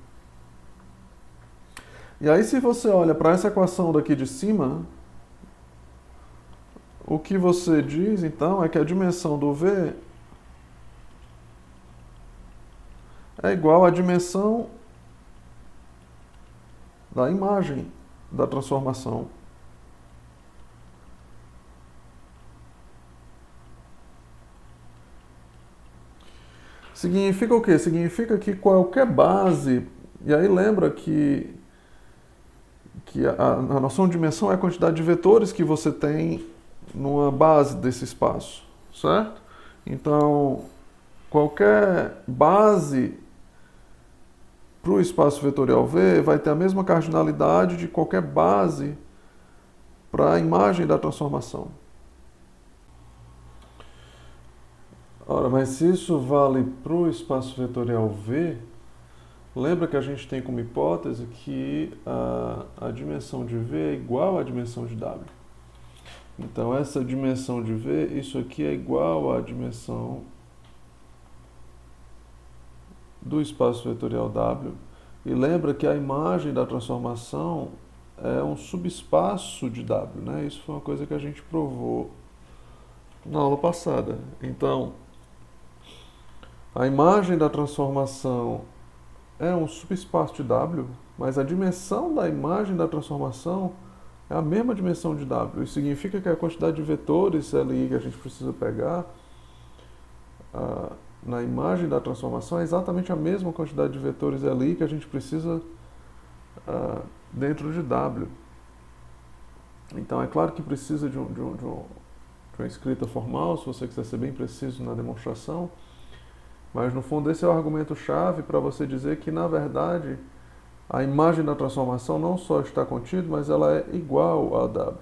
E aí, se você olha para essa equação daqui de cima, o que você diz, então, é que a dimensão do V é igual à dimensão da imagem da transformação. Significa o quê? Significa que qualquer base, e aí lembra que a noção de dimensão é a quantidade de vetores que você tem numa base desse espaço, certo? Então, qualquer base para o espaço vetorial V vai ter a mesma cardinalidade de qualquer base para a imagem da transformação. Ora, mas se isso vale para o espaço vetorial V, lembra que a gente tem como hipótese que a dimensão de V é igual à dimensão de W. Então, essa dimensão de V, isso aqui é igual à dimensão do espaço vetorial W. E lembra que a imagem da transformação é um subespaço de W, né? Isso foi uma coisa que a gente provou na aula passada. Então, a imagem da transformação é um subespaço de W, mas a dimensão da imagem da transformação é a mesma dimensão de W. Isso significa que a quantidade de vetores ali que a gente precisa pegar na imagem da transformação é exatamente a mesma quantidade de vetores ali que a gente precisa dentro de W. Então, é claro que precisa de uma escrita formal, se você quiser ser bem preciso na demonstração, mas no fundo esse é o argumento-chave para você dizer que, na verdade, a imagem da transformação não só está contida, mas ela é igual a W.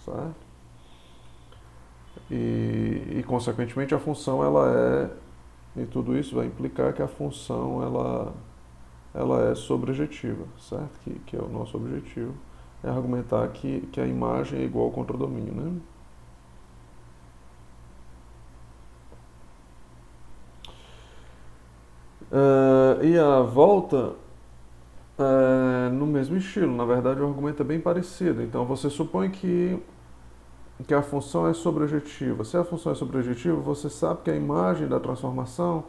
Certo? E consequentemente, a função e tudo isso vai implicar que a função ela é sobrejetiva, certo? Que é o nosso objetivo, é argumentar que a imagem é igual ao contradomínio, né? E a volta no mesmo estilo. Na verdade, o argumento é bem parecido. Então, você supõe que a função é sobrejetiva. Se a função é sobrejetiva, você sabe que a imagem da transformação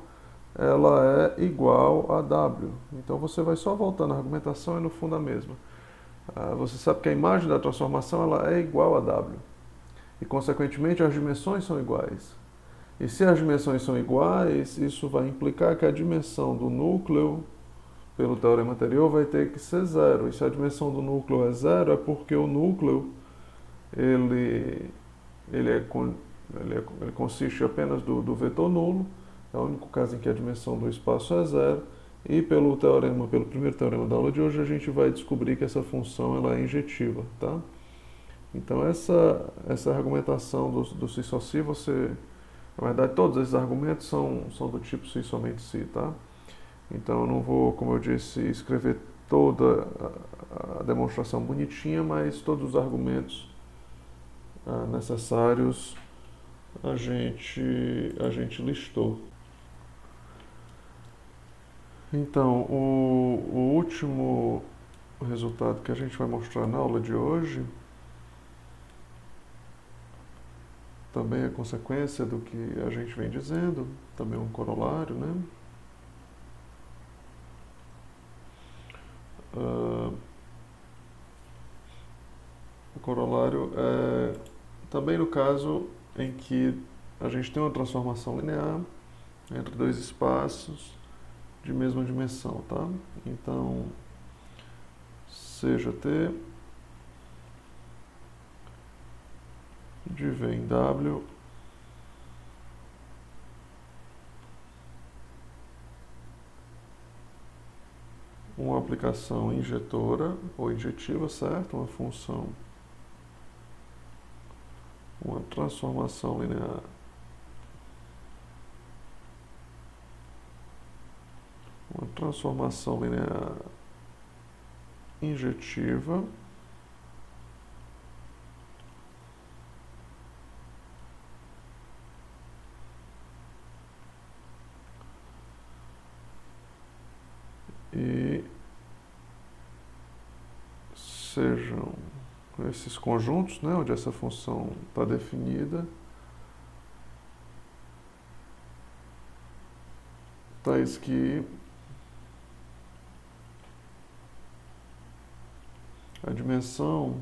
ela é igual a W. Então, você vai só voltando à argumentação e no fundo a mesma. Você sabe que a imagem da transformação ela é igual a W. E, consequentemente, as dimensões são iguais. E se as dimensões são iguais, isso vai implicar que a dimensão do núcleo, pelo teorema anterior, vai ter que ser zero. E se a dimensão do núcleo é zero, é porque o núcleo ele consiste apenas do vetor nulo. É o único caso em que a dimensão do espaço é zero. E pelo primeiro teorema da aula de hoje, a gente vai descobrir que essa função ela é injetiva, tá? Então essa argumentação do si só si, na verdade, todos esses argumentos são do tipo si somente si, tá? Então eu não vou, como eu disse, escrever toda a demonstração bonitinha, mas todos os argumentos necessários a gente listou. Então, o último o resultado que a gente vai mostrar na aula de hoje também é consequência do que a gente vem dizendo, também um corolário, né? O corolário é também no caso em que a gente tem uma transformação linear entre dois espaços de mesma dimensão, tá? Então, seja T de V em W uma aplicação injetora ou injetiva, certo? Uma função, uma transformação linear injetiva e sejam esses conjuntos, né, onde essa função está definida, tais que a dimensão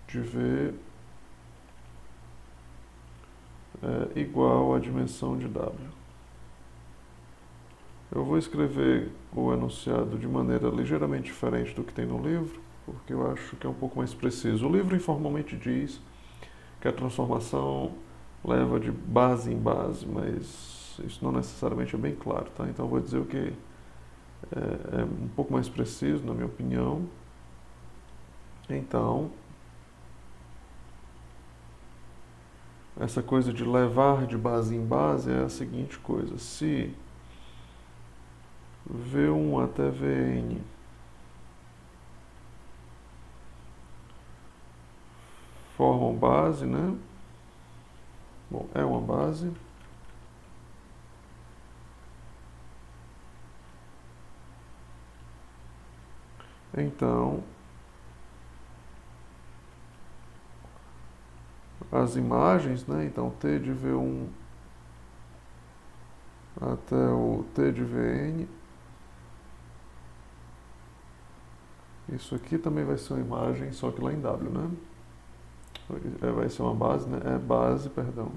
de V é igual à dimensão de W. Eu vou escrever o enunciado de maneira ligeiramente diferente do que tem no livro, porque eu acho que é um pouco mais preciso. O livro informalmente diz que a transformação leva de base em base, mas isso não necessariamente é bem claro, tá? Então eu vou dizer o que é um pouco mais preciso, na minha opinião. Então, essa coisa de levar de base em base é a seguinte coisa: se V1 até Vn formam base, né? Bom, é uma base. Então, as imagens, né? Então, T de V1 até o T de Vn. Isso aqui também vai ser uma imagem, só que lá em W, né? Vai ser uma base, né? É base, perdão.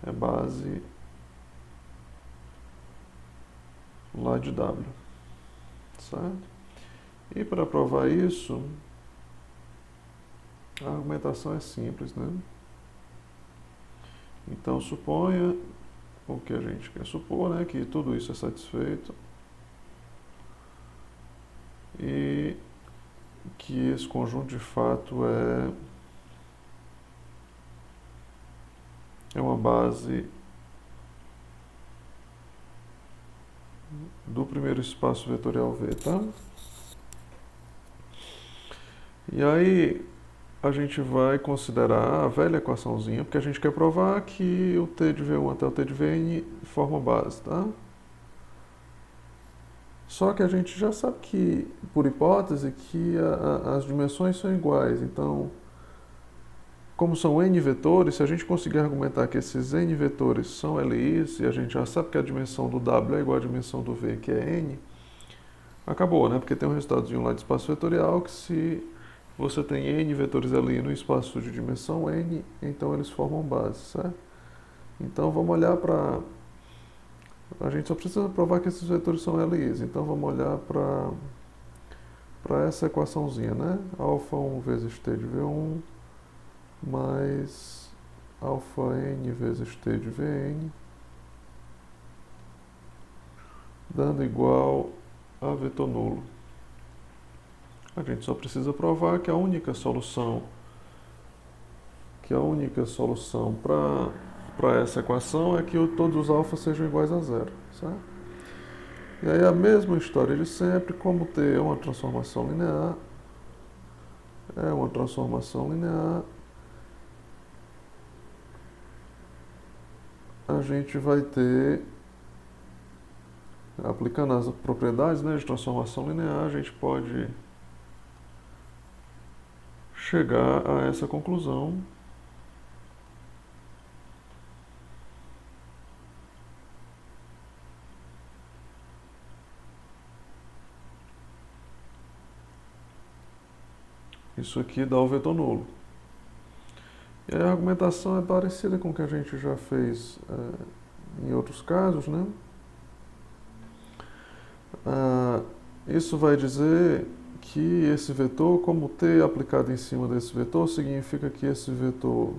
É base lá de W, certo? E para provar isso, a argumentação é simples, né? Então suponha o que a gente quer supor, né? Que tudo isso é satisfeito e que esse conjunto de fato é uma base do primeiro espaço vetorial V, tá? E aí a gente vai considerar a velha equaçãozinha, porque a gente quer provar que o T de V1 até o T de Vn forma base, tá? Só que a gente já sabe que, por hipótese, que as dimensões são iguais. Então, como são n vetores, se a gente conseguir argumentar que esses n vetores são LIs, e a gente já sabe que a dimensão do W é igual à dimensão do V, que é n, acabou, né? Porque tem um resultadozinho lá de espaço vetorial que se você tem n vetores ali no espaço de dimensão n, então eles formam base, certo? Então vamos olhar para... A gente só precisa provar que esses vetores são LIs, então vamos olhar para essa equaçãozinha, né? Alfa 1 vezes t de V1 mais alfa n vezes t de Vn, dando igual a vetor nulo. A gente só precisa provar que a única solução para essa equação é que todos os alfas sejam iguais a zero, certo? E aí a mesma história de sempre, como T é uma transformação linear, a gente vai ter aplicando as propriedades, né, de transformação linear, a gente pode chegar a essa conclusão. Isso aqui dá o vetor nulo. E a argumentação é parecida com o que a gente já fez em outros casos, né? Isso vai dizer que esse vetor, como t aplicado em cima desse vetor, significa que esse vetor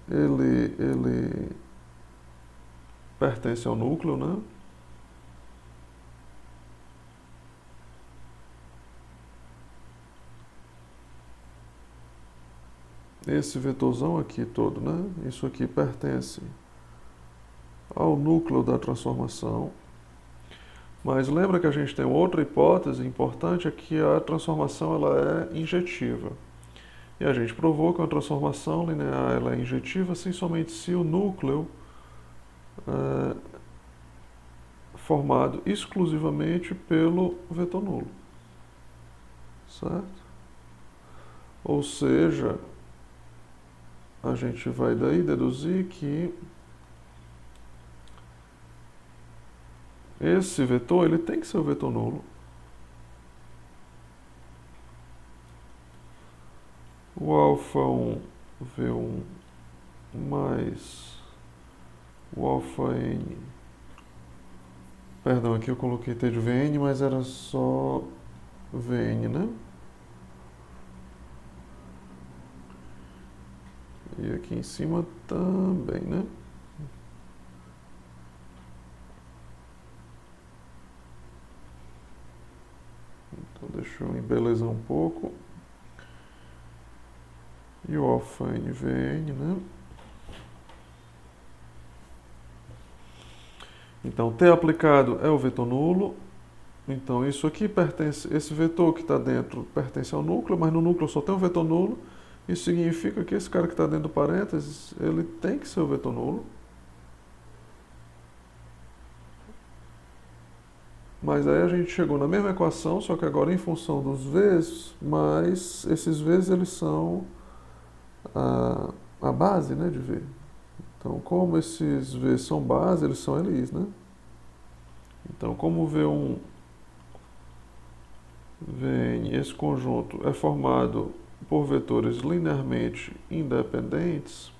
ele pertence ao núcleo, né? Esse vetorzão aqui todo, né? Isso aqui pertence ao núcleo da transformação. Mas lembra que a gente tem outra hipótese importante, é que a transformação ela é injetiva. E a gente provou que uma transformação linear ela é injetiva somente se o núcleo é formado exclusivamente pelo vetor nulo. Certo? Ou seja, a gente vai daí deduzir que esse vetor ele tem que ser o vetor nulo. O alfa1 V1 mais o alfa n. Perdão, aqui eu coloquei T de Vn, mas era só Vn, né? E aqui em cima também, né? Então deixa eu embelezar um pouco. E o alfa NVN, né? Então, T aplicado é o vetor nulo. Então, isso aqui pertence, esse vetor que está dentro pertence ao núcleo, mas no núcleo só tem um vetor nulo. Isso significa que esse cara que está dentro do parênteses, ele tem que ser o vetor nulo. Mas aí a gente chegou na mesma equação, só que agora em função dos V's, mas esses V's eles são a base, né, de V. Então, como esses V's são base, eles são LIs, né? Então, como V1, Vn, esse conjunto é formado por vetores linearmente independentes,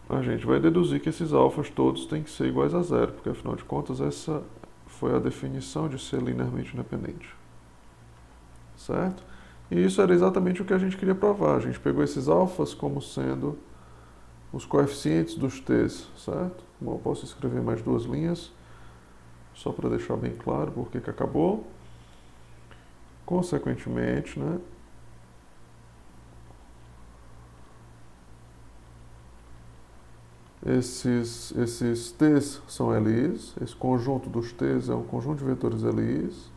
a gente vai deduzir que esses alfas todos têm que ser iguais a zero, porque afinal de contas essa foi a definição de ser linearmente independente. Certo? E isso era exatamente o que a gente queria provar. A gente pegou esses alfas como sendo os coeficientes dos t's, certo? Bom, eu posso escrever mais duas linhas, só para deixar bem claro por que acabou. Consequentemente, né, esses t's são LIs, esse conjunto dos t's é um conjunto de vetores LIs,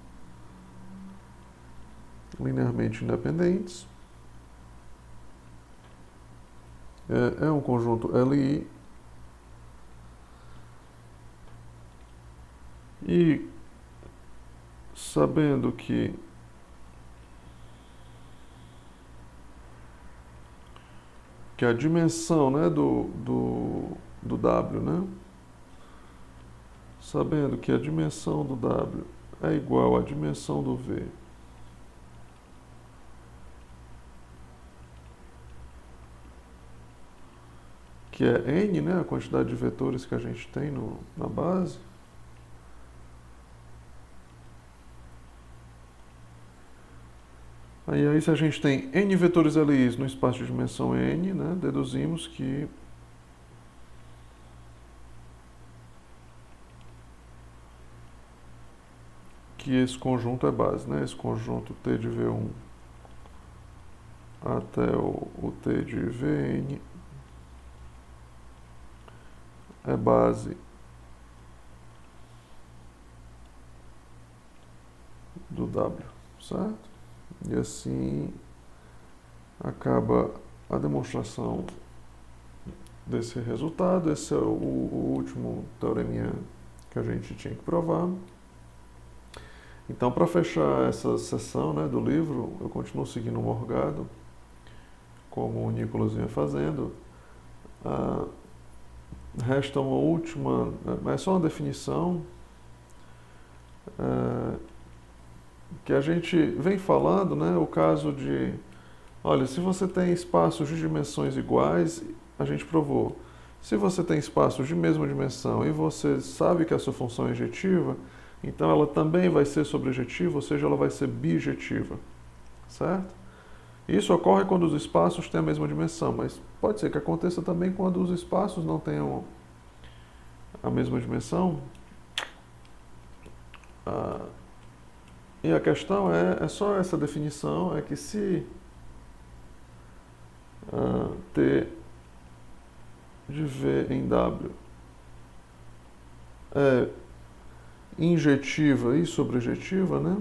linearmente independentes. É um conjunto LI. E sabendo que a dimensão, né, do W, né? Sabendo que a dimensão do W é igual à dimensão do V que é N, né, a quantidade de vetores que a gente tem na base, aí se a gente tem N vetores LIs no espaço de dimensão N, né, deduzimos que esse conjunto é base, né, esse conjunto T de V1 até o T de Vn é base do W, certo? E assim acaba a demonstração desse resultado. Esse é o último teoreminha que a gente tinha que provar. Então, para fechar essa sessão, né, do livro, eu continuo seguindo o Morgado, como o Nicolas vinha fazendo. Resta uma última, é só uma definição, que a gente vem falando, né, o caso de, olha, se você tem espaços de dimensões iguais, a gente provou. Se você tem espaços de mesma dimensão e você sabe que a sua função é injetiva, então ela também vai ser sobrejetiva, ou seja, ela vai ser bijetiva, certo? Isso ocorre quando os espaços têm a mesma dimensão, mas pode ser que aconteça também quando os espaços não tenham a mesma dimensão. E a questão é só essa definição, é que se T de V em W é injetiva e sobrejetiva, né?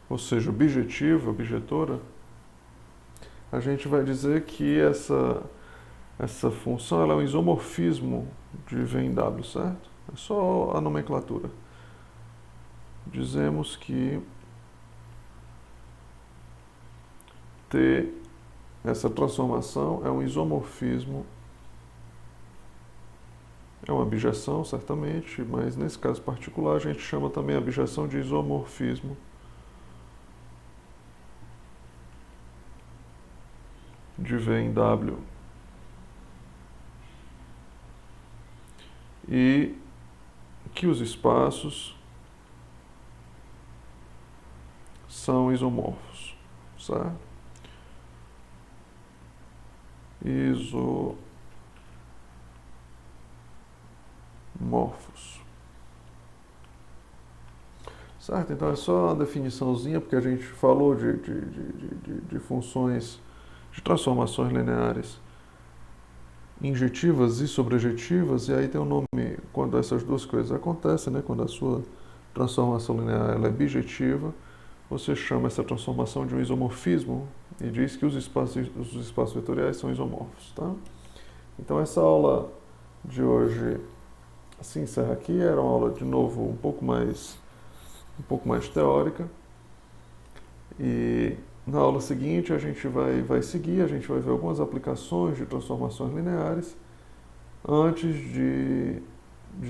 Ou seja, bijetiva, bijetora, a gente vai dizer que essa função ela é um isomorfismo de V em W, certo? É só a nomenclatura. Dizemos que T, essa transformação, é um isomorfismo, é uma abjeção, certamente, mas nesse caso particular a gente chama também a abjeção de isomorfismo de V em W. E que os espaços são isomorfos, certo? Isomorfos. Certo? Então é só uma definiçãozinha, porque a gente falou de funções, de transformações lineares injetivas e sobrejetivas, e aí tem o nome, quando essas duas coisas acontecem, né? Quando a sua transformação linear ela é bijetiva, você chama essa transformação de um isomorfismo e diz que os espaços vetoriais são isomorfos, tá? Então essa aula de hoje se encerra aqui. Era uma aula, de novo, um pouco mais teórica. E na aula seguinte a gente vai seguir, a gente vai ver algumas aplicações de transformações lineares, antes de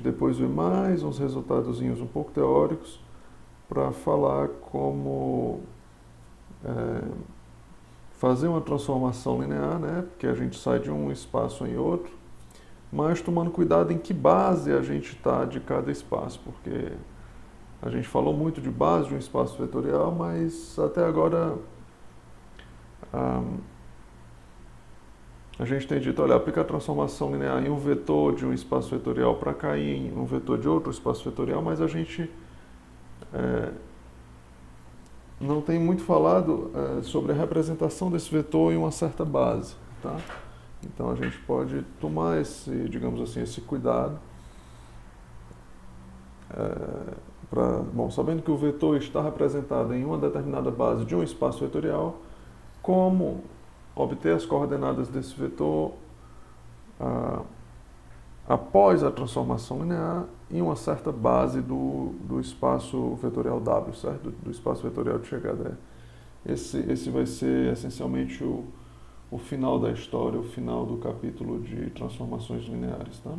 depois ver mais uns resultadozinhos um pouco teóricos, para falar como fazer uma transformação linear, né? Porque a gente sai de um espaço em outro, mas tomando cuidado em que base a gente está de cada espaço, porque a gente falou muito de base de um espaço vetorial, mas até agora a gente tem dito, olha, aplicar a transformação linear em um vetor de um espaço vetorial para cair em um vetor de outro espaço vetorial, mas a gente não tem muito falado sobre a representação desse vetor em uma certa base, tá? Então a gente pode tomar esse, digamos assim, esse cuidado sabendo que o vetor está representado em uma determinada base de um espaço vetorial, como obter as coordenadas desse vetor após a transformação linear em uma certa base do espaço vetorial W, certo? Do espaço vetorial de chegada. Esse vai ser essencialmente o final da história, o final do capítulo de transformações lineares, tá?